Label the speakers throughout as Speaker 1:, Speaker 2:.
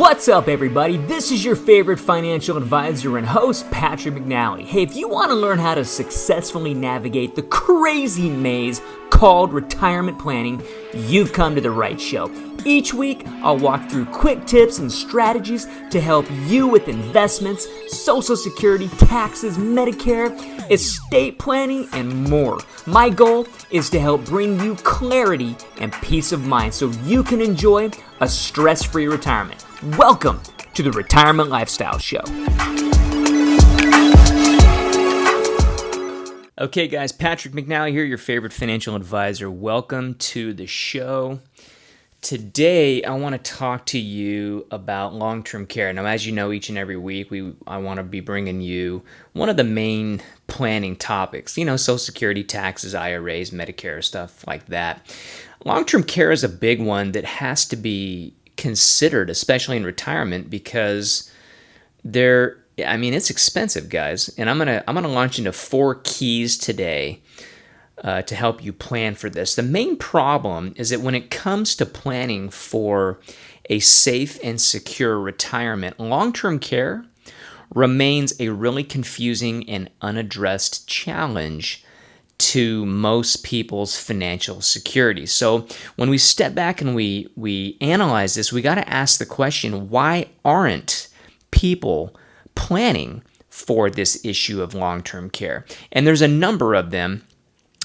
Speaker 1: What's up, everybody? This is your favorite financial advisor and host, Patrick McNally. Hey, if you want to learn how to successfully navigate the crazy maze called retirement planning, you've come to the right show. Each week, I'll walk through quick tips and strategies to help you with investments, Social Security, taxes, Medicare, estate planning, and more. My goal is to help bring you clarity and peace of mind so you can enjoy a stress-free retirement. Welcome to the Retirement Lifestyle Show. Okay, guys, Patrick McNally here, your favorite financial advisor. Welcome to the show. Today, I want to talk to you about long-term care. Now, as you know, each and every week, I want to be bringing you one of the main planning topics. You know, Social Security, taxes, IRAs, Medicare, stuff like that. Long-term care is a big one that has to be considered, especially in retirement, because it's expensive, guys. And I'm gonna launch into 4 keys today to help you plan for this. The main problem is that when it comes to planning for a safe and secure retirement, long-term care remains a really confusing and unaddressed challenge to most people's financial security. So when we step back and we analyze this, we got to ask the question, why aren't people planning for this issue of long-term care? And there's a number of them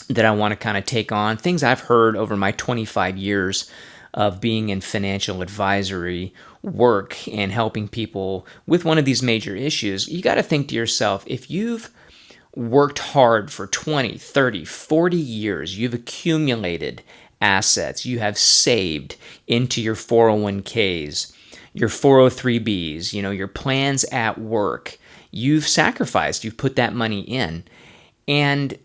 Speaker 1: that I want to kind of take on, things I've heard over my 25 years of being in financial advisory work and helping people with one of these major issues. You got to think to yourself, if you've worked hard for 20, 30, 40 years, you've accumulated assets, you have saved into your 401ks, your 403bs, your plans at work, you've sacrificed, you've put that money in. And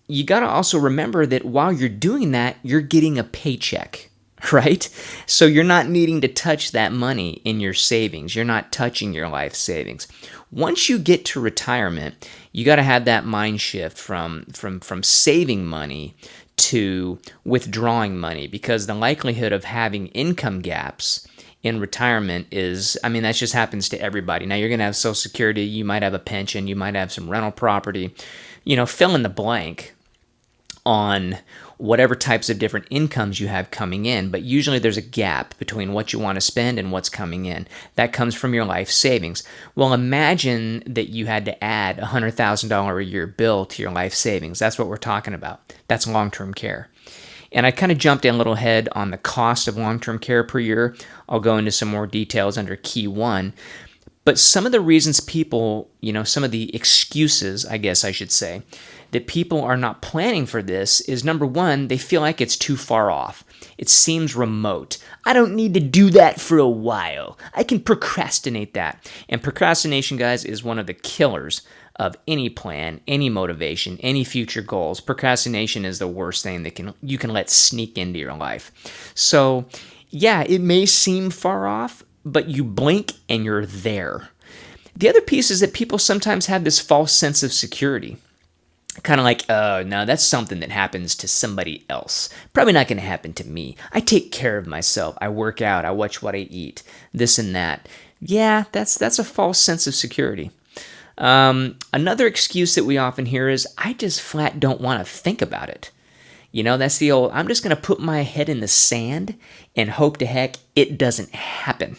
Speaker 1: you got to also remember that while you're doing that, you're getting a paycheck, right? So you're not needing to touch that money in your savings. You're not touching your life savings. Once you get to retirement, you got to have that mind shift from saving money to withdrawing money, because the likelihood of having income gaps in retirement that just happens to everybody. Now, you're going to have Social Security, you might have a pension, you might have some rental property, fill in the blank on whatever types of different incomes you have coming in, but usually there's a gap between what you want to spend and what's coming in. That comes from your life savings. Well, imagine that you had to add a $100,000 a year bill to your life savings. That's what we're talking about. That's long-term care. And I kind of jumped in a little ahead on the cost of long-term care per year. I'll go into some more details under key 1. But some of the reasons people, some of the excuses, I guess I should say, that people are not planning for this is, number 1, they feel like it's too far off. It seems remote. I don't need to do that for a while. I can procrastinate that. And procrastination, guys, is one of the killers of any plan, any motivation, any future goals. Procrastination is the worst thing that you can let sneak into your life. So, yeah, it may seem far off, but you blink and you're there. The other piece is that people sometimes have this false sense of security. Kind of like, oh, no, that's something that happens to somebody else. Probably not going to happen to me. I take care of myself. I work out. I watch what I eat. This and that. Yeah, that's a false sense of security. Another excuse that we often hear is, I just flat don't want to think about it. That's the old, I'm just going to put my head in the sand and hope to heck it doesn't happen.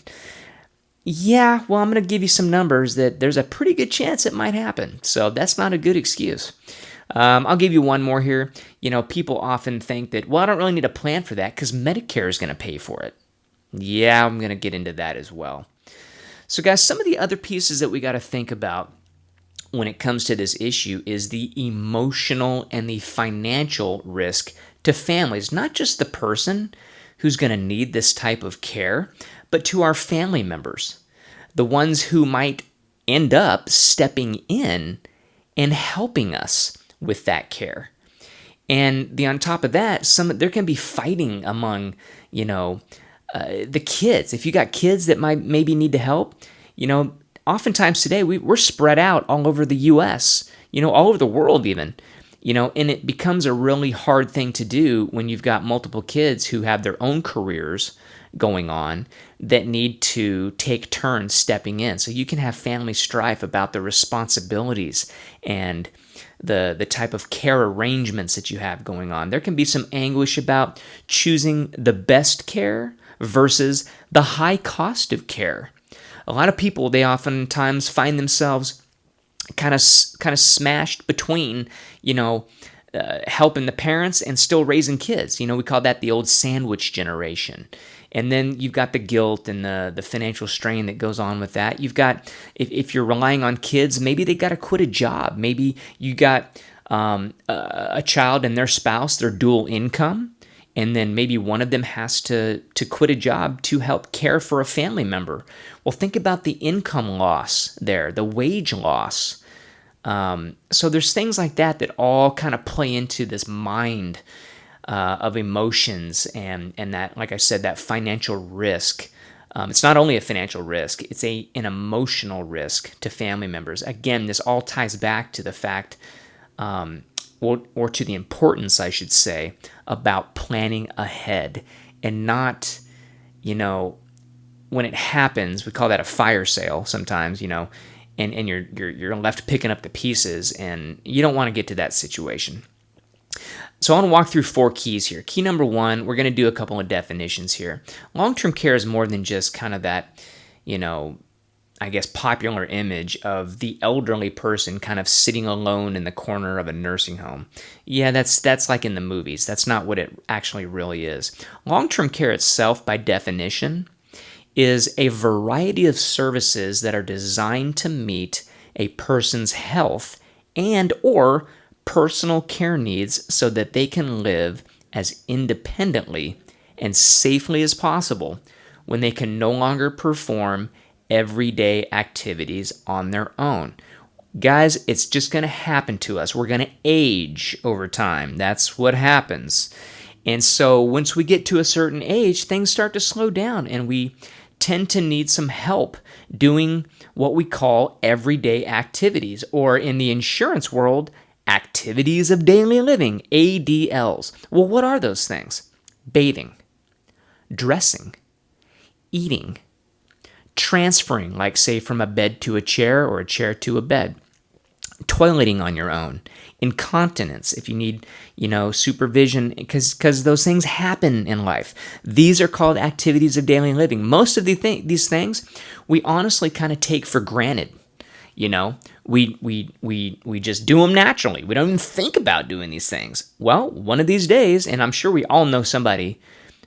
Speaker 1: Yeah, well, I'm going to give you some numbers that there's a pretty good chance it might happen. So that's not a good excuse. I'll give you one more here. People often think that, well, I don't really need a plan for that because Medicare is going to pay for it. Yeah, I'm going to get into that as well. So guys, some of the other pieces that we got to think about when it comes to this issue is the emotional and the financial risk to families, not just the person who's going to need this type of care, but to our family members, the ones who might end up stepping in and helping us with that care. And on top of that, there can be fighting among, the kids. If you got kids that might maybe need to help, oftentimes today we're spread out all over the U.S., all over the world even. And it becomes a really hard thing to do when you've got multiple kids who have their own careers going on that need to take turns stepping in. So you can have family strife about the responsibilities and the type of care arrangements that you have going on. There can be some anguish about choosing the best care versus the high cost of care. A lot of people, they oftentimes find themselves kind of smashed between, helping the parents and still raising kids. We call that the old sandwich generation. And then you've got the guilt and the financial strain that goes on with that. You've got, if you're relying on kids, maybe they got to quit a job. Maybe you got a child and their spouse, their dual income. And then maybe one of them has to quit a job to help care for a family member. Well, think about the income loss there, the wage loss. So there's things like that all kind of play into this mind of emotions and that, like I said, that financial risk. It's not only a financial risk, it's an emotional risk to family members. Again, this all ties back to the fact, or to the importance, I should say, about planning ahead and not, when it happens, we call that a fire sale sometimes, and you're left picking up the pieces, and you don't want to get to that situation. So I want to walk through 4 keys here. Key number 1, we're going to do a couple of definitions here. Long-term care is more than just kind of that, I guess, popular image of the elderly person kind of sitting alone in the corner of a nursing home. Yeah, that's like in the movies. That's not what it actually really is. Long-term care itself, by definition, is a variety of services that are designed to meet a person's health and or personal care needs so that they can live as independently and safely as possible when they can no longer perform everyday activities on their own. Guys, it's just going to happen to us. We're going to age over time. That's what happens. And so once we get to a certain age, things start to slow down and we tend to need some help doing what we call everyday activities, or in the insurance world, activities of daily living, ADLs. Well, what are those things? Bathing, dressing, eating, transferring, like say from a bed to a chair or a chair to a bed, toileting on your own, incontinence if you need, supervision, because those things happen in life. These are called activities of daily living. Most of these things we honestly kind of take for granted. We just do them naturally. We don't even think about doing these things. Well, one of these days, and I'm sure we all know somebody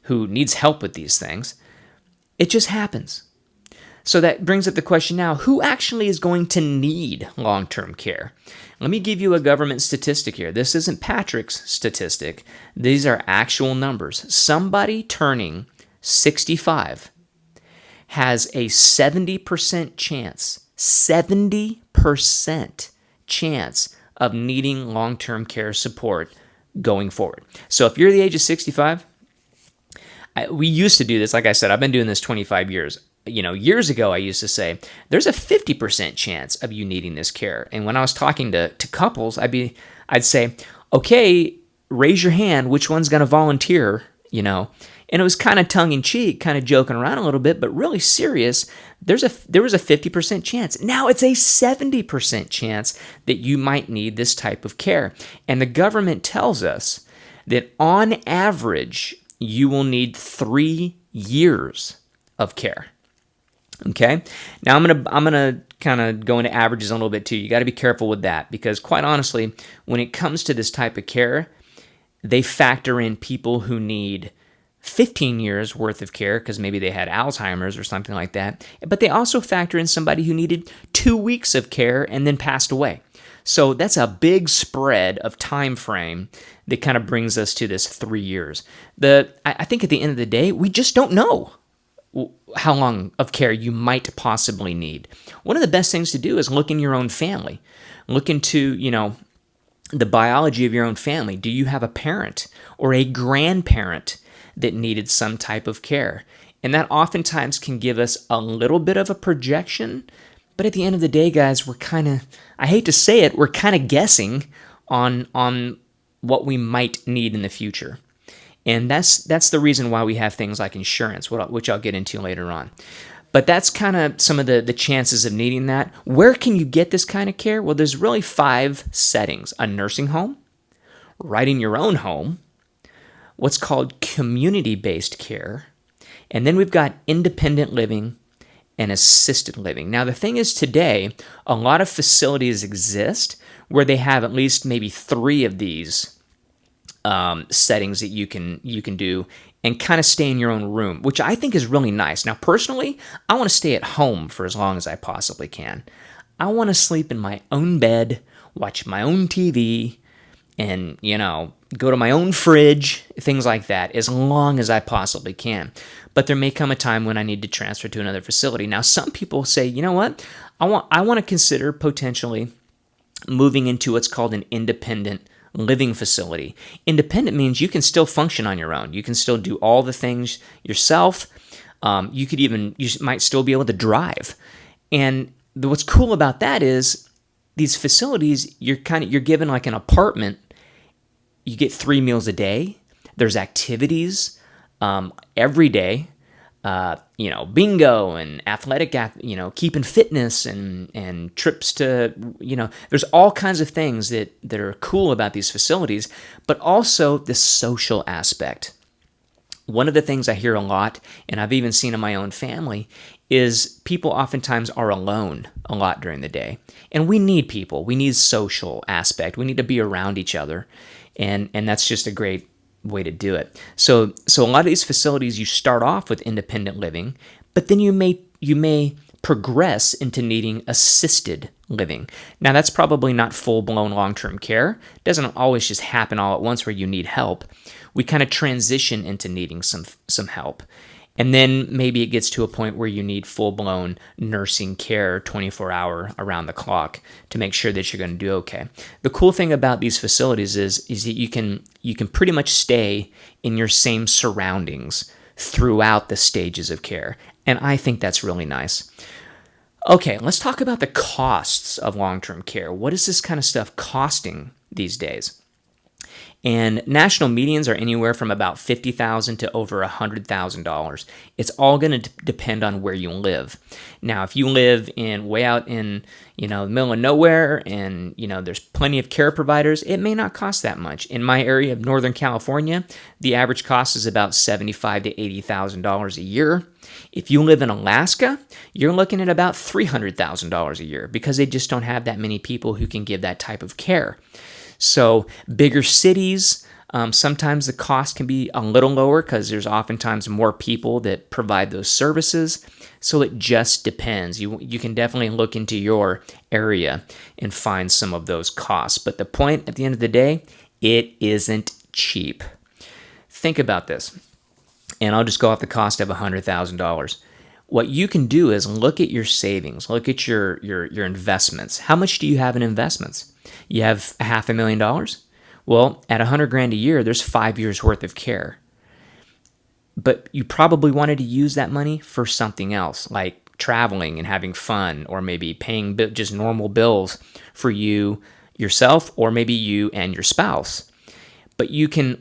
Speaker 1: who needs help with these things, it just happens. So that brings up the question now, who actually is going to need long-term care? Let me give you a government statistic here. This isn't Patrick's statistic. These are actual numbers. Somebody turning 65 has a 70% chance of needing long-term care support going forward. So if you're the age of 65, we used to do this. Like I said, I've been doing this 25 years. Years ago, I used to say, there's a 50% chance of you needing this care. And when I was talking to couples, I'd say, okay, raise your hand, which one's going to volunteer, And it was kind of tongue-in-cheek, kind of joking around a little bit, but really serious. There was a 50% chance. Now it's a 70% chance that you might need this type of care. And the government tells us that on average, you will need 3 years of care. Okay. Now I'm gonna kind of go into averages a little bit too. You got to be careful with that because, quite honestly, when it comes to this type of care, they factor in people who need 15 years worth of care because maybe they had Alzheimer's or something like that. But they also factor in somebody who needed 2 weeks of care and then passed away. So that's a big spread of time frame that kind of brings us to this 3 years. I think at the end of the day, we just don't know how long of care you might possibly need. One of the best things to do is look in your own family. Look into, the biology of your own family. Do you have a parent or a grandparent that needed some type of care? And that oftentimes can give us a little bit of a projection. But at the end of the day, guys, we're kind of, I hate to say it, we're kind of guessing on what we might need in the future. And that's the reason why we have things like insurance, which I'll get into later on. But that's kind of some of the chances of needing that. Where can you get this kind of care? Well, there's really 5 settings: a nursing home, right in your own home, what's called community-based care, and then we've got independent living and assisted living. Now, the thing is, today, a lot of facilities exist where they have at least maybe 3 of these settings that you can do and kind of stay in your own room, which I think is really nice. Now, personally, I want to stay at home for as long as I possibly can. I want to sleep in my own bed, watch my own TV, and, go to my own fridge, things like that, as long as I possibly can. But there may come a time when I need to transfer to another facility. Now, some people say, you know what? I want to consider potentially moving into what's called an independent living facility. Independent means you can still function on your own. You can still do all the things yourself. You might still be able to drive. And what's cool about that is these facilities, you're given like an apartment. You get 3 meals a day. There's activities every day. Bingo and athletic, keeping fitness and trips to, there's all kinds of things that are cool about these facilities, but also the social aspect. One of the things I hear a lot, and I've even seen in my own family, is people oftentimes are alone a lot during the day. And we need people. We need social aspect. We need to be around each other. And that's just a great way to do it. So a lot of these facilities, you start off with independent living, but then you may progress into needing assisted living. Now, that's probably not full-blown long-term care. It doesn't always just happen all at once where you need help. We kind of transition into needing some help. And then maybe it gets to a point where you need full-blown nursing care 24-hour around the clock to make sure that you're going to do okay. The cool thing about these facilities is that you can pretty much stay in your same surroundings throughout the stages of care. And I think that's really nice. Okay, let's talk about the costs of long-term care. What is this kind of stuff costing these days? And national medians are anywhere from about $50,000 to over $100,000. It's all going to depend on where you live. Now, if you live way out in the middle of nowhere, and there's plenty of care providers, it may not cost that much. In my area of Northern California, the average cost is about $75,000 to $80,000 a year. If you live in Alaska, you're looking at about $300,000 a year because they just don't have that many people who can give that type of care. So bigger cities, sometimes the cost can be a little lower because there's oftentimes more people that provide those services. So it just depends. You can definitely look into your area and find some of those costs. But the point at the end of the day, it isn't cheap. Think about this. And I'll just go off the cost of $100,000. What you can do is look at your savings, look at your investments. How much do you have in investments? You have $500,000? Well, at $100,000 a year, there's 5 years worth of care. But you probably wanted to use that money for something else, like traveling and having fun, or maybe paying just normal bills for you yourself, or maybe you and your spouse. But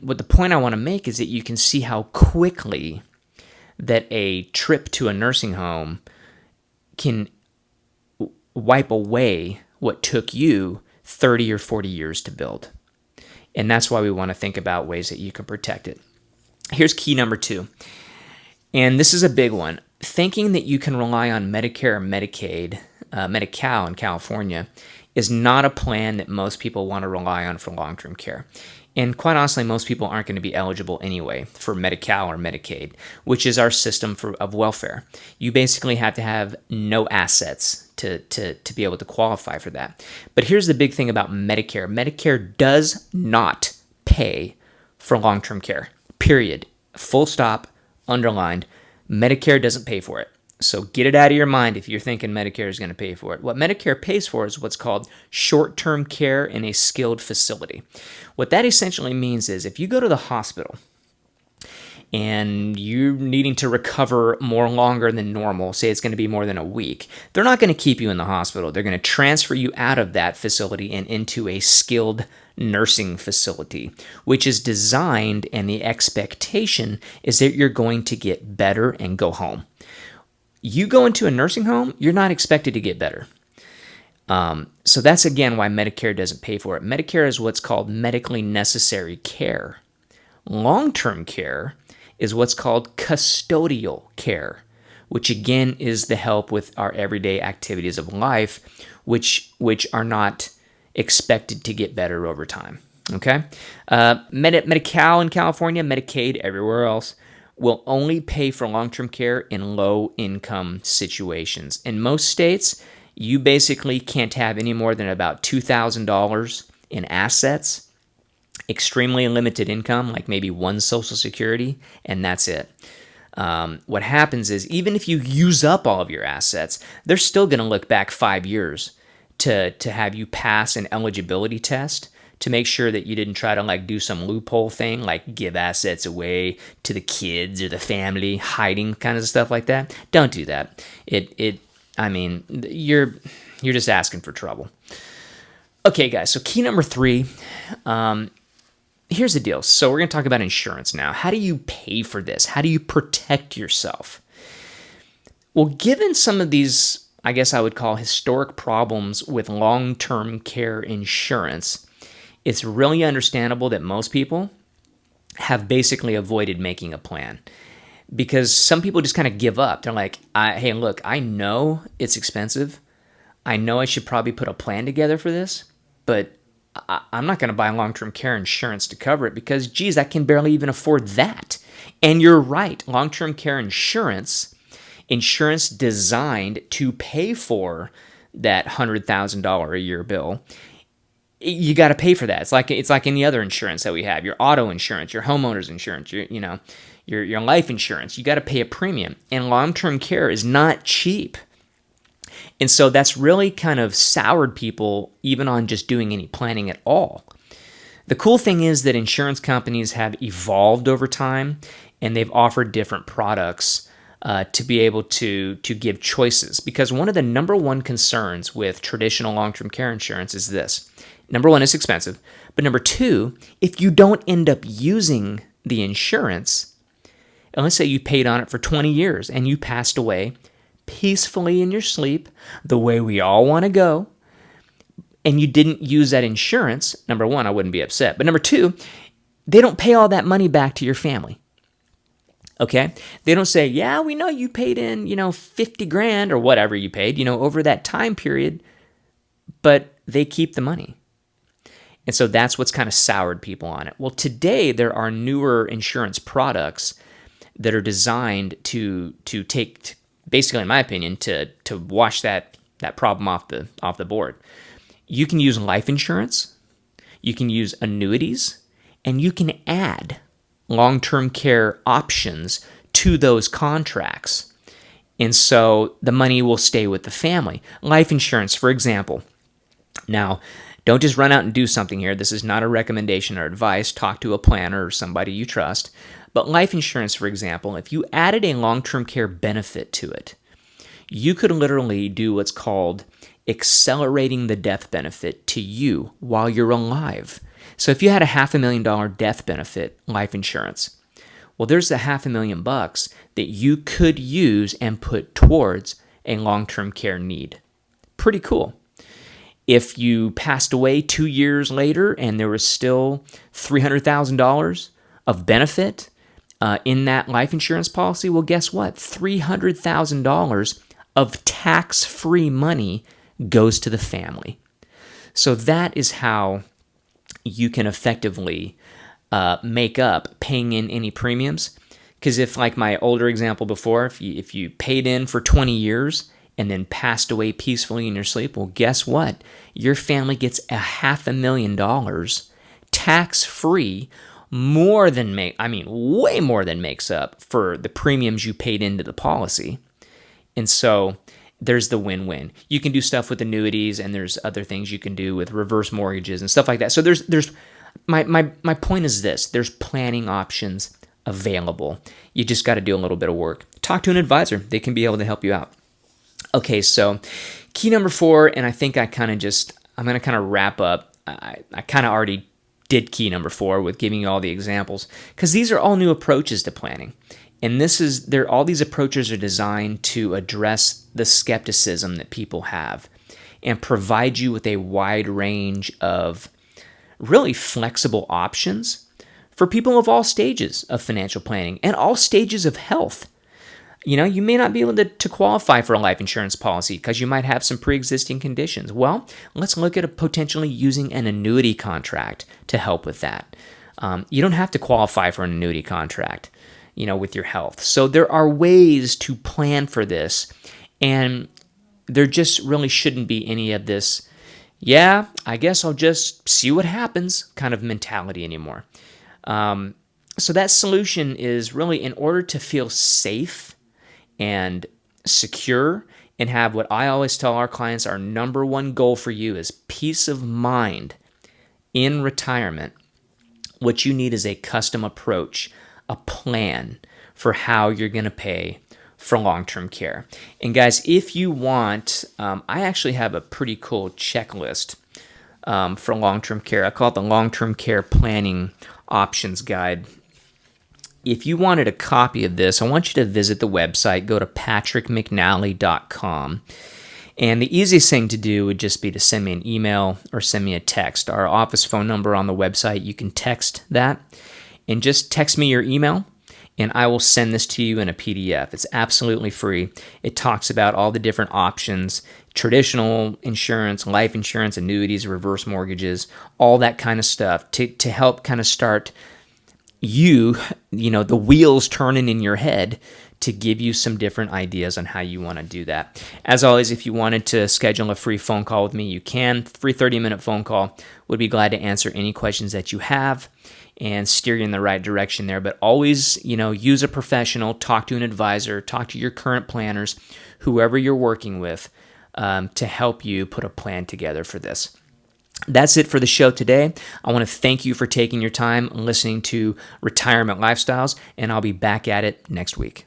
Speaker 1: what the point I want to make is that you can see how quickly that a trip to a nursing home can wipe away what took you 30 or 40 years to build. And that's why we want to think about ways that you can protect it. Here's key number 2. And this is a big one. Thinking that you can rely on Medicare or Medicaid, Medi-Cal in California, is not a plan that most people want to rely on for long-term care. And quite honestly, most people aren't going to be eligible anyway for Medi-Cal or Medicaid, which is our system of welfare. You basically have to have no assets to be able to qualify for that. But here's the big thing about Medicare. Medicare does not pay for long-term care, period. Full stop, underlined. Medicare doesn't pay for it. So get it out of your mind if you're thinking Medicare is going to pay for it. What Medicare pays for is what's called short-term care in a skilled facility. What that essentially means is if you go to the hospital and you're needing to recover more longer than normal, say it's going to be more than a week, they're not going to keep you in the hospital. They're going to transfer you out of that facility and into a skilled nursing facility, which is designed, and the expectation is that you're going to get better and go home. You go into a nursing home, you're not expected to get better. So that's, again, why Medicare doesn't pay for it. Medicare is what's called medically necessary care. Long-term care is what's called custodial care, which, again, is the help with our everyday activities of life, which are not expected to get better over time. Okay? Medi-Cal in California, Medicaid everywhere else, will only pay for long-term care in low-income situations. In most states, you basically can't have any more than about $2,000 in assets, extremely limited income, like maybe one Social Security, and that's it. What happens is, even if you use up all of your assets, they're still going to look back 5 years to have you pass an eligibility test to make sure that you didn't try to do some loophole thing, like give assets away to the kids or the family, hiding kind of stuff like that. Don't do that. You're just asking for trouble. Okay, guys, so key number 3, here's the deal. So we're going to talk about insurance now. How do you pay for this? How do you protect yourself? Well, given some of these, I guess I would call historic problems with long-term care insurance, it's really understandable that most people have basically avoided making a plan, because some people just kind of give up. They're like, hey, look, I know it's expensive. I know I should probably put a plan together for this, but I'm not going to buy long-term care insurance to cover it because, geez, I can barely even afford that. And you're right. Long-term care insurance designed to pay for that $100,000 a year bill, you got to pay for that. It's like any other insurance that we have. Your auto insurance, your homeowner's insurance, your life insurance. You got to pay a premium. And long-term care is not cheap. And so that's really kind of soured people even on just doing any planning at all. The cool thing is that insurance companies have evolved over time, and they've offered different products to be able to give choices. Because one of the number one concerns with traditional long-term care insurance is this. Number one, it's expensive. But number two, if you don't end up using the insurance, and let's say you paid on it for 20 years and you passed away peacefully in your sleep, the way we all want to go, and you didn't use that insurance, number one, I wouldn't be upset. But number two, they don't pay all that money back to your family. Okay? They don't say, yeah, we know you paid in, 50 grand or whatever you paid, over that time period, but they keep the money. And so that's what's kind of soured people on it. Well, today there are newer insurance products that are designed to take, basically, in my opinion, to wash that problem off the board. You can use life insurance, you can use annuities, and you can add long-term care options to those contracts. And so the money will stay with the family. Life insurance, for example. Now, don't just run out and do something here. This is not a recommendation or advice. Talk to a planner or somebody you trust. But life insurance, for example, if you added a long-term care benefit to it, you could literally do what's called accelerating the death benefit to you while you're alive. So if you had a $500,000 death benefit life insurance, well, there's the $500,000 that you could use and put towards a long-term care need. Pretty cool. If you passed away 2 years later and there was still $300,000 of benefit in that life insurance policy, well, guess what? $300,000 of tax-free money goes to the family. So that is how you can effectively make up paying in any premiums. Because if, like my older example before, if you paid in for 20 years and then passed away peacefully in your sleep, well, guess what? Your family gets $500,000 tax-free, way more than makes up for the premiums you paid into the policy. And so there's the win-win. You can do stuff with annuities, and there's other things you can do with reverse mortgages and stuff like that. So there's my point is this: there's planning options available. You just got to do a little bit of work. Talk to an advisor. They can be able to help you out. Okay, so key number 4, and I think I'm going to kind of wrap up. I kind of already did key number 4 with giving you all the examples, because these are all new approaches to planning. And all these approaches are designed to address the skepticism that people have and provide you with a wide range of really flexible options for people of all stages of financial planning and all stages of health. You may not be able to qualify for a life insurance policy because you might have some pre-existing conditions. Well, let's look at potentially using an annuity contract to help with that. You don't have to qualify for an annuity contract, with your health. So there are ways to plan for this, and there just really shouldn't be any of this, I guess I'll just see what happens kind of mentality anymore. So that solution is really, in order to feel safe and secure and have what I always tell our clients, our number one goal for you is peace of mind in retirement. What you need is a custom approach, a plan for how you're going to pay for long-term care. And guys, if you want, I actually have a pretty cool checklist for long-term care. I call it the Long-Term Care Planning Options Guide. If you wanted a copy of this, I want you to visit the website, go to patrickmcnally.com. And the easiest thing to do would just be to send me an email or send me a text. Our office phone number on the website, you can text that. And just text me your email, and I will send this to you in a PDF. It's absolutely free. It talks about all the different options, traditional insurance, life insurance, annuities, reverse mortgages, all that kind of stuff to help kind of start the wheels turning in your head to give you some different ideas on how you want to do that. As always, if you wanted to schedule a free phone call with me, you can. Free 30-minute phone call. Would be glad to answer any questions that you have and steer you in the right direction there. But always, use a professional, talk to an advisor, talk to your current planners, whoever you're working with, to help you put a plan together for this. That's it for the show today. I want to thank you for taking your time listening to Retirement Lifestyles, and I'll be back at it next week.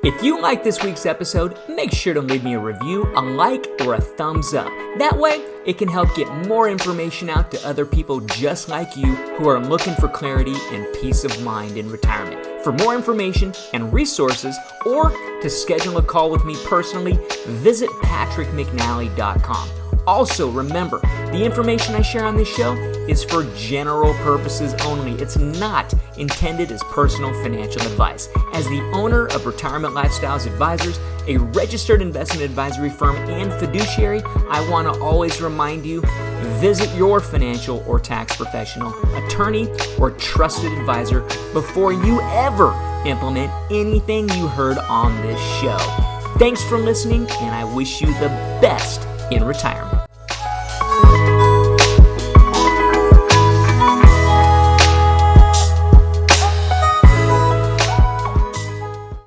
Speaker 1: If you like this week's episode, make sure to leave me a review, a like, or a thumbs up. That way, it can help get more information out to other people just like you who are looking for clarity and peace of mind in retirement. For more information and resources, or to schedule a call with me personally, visit patrickmcnally.com. Also, remember, the information I share on this show is for general purposes only. It's not intended as personal financial advice. As the owner of Retirement Lifestyles Advisors, a registered investment advisory firm and fiduciary, I want to always remind you, visit your financial or tax professional, attorney, or trusted advisor before you ever implement anything you heard on this show. Thanks for listening, and I wish you the best in retirement.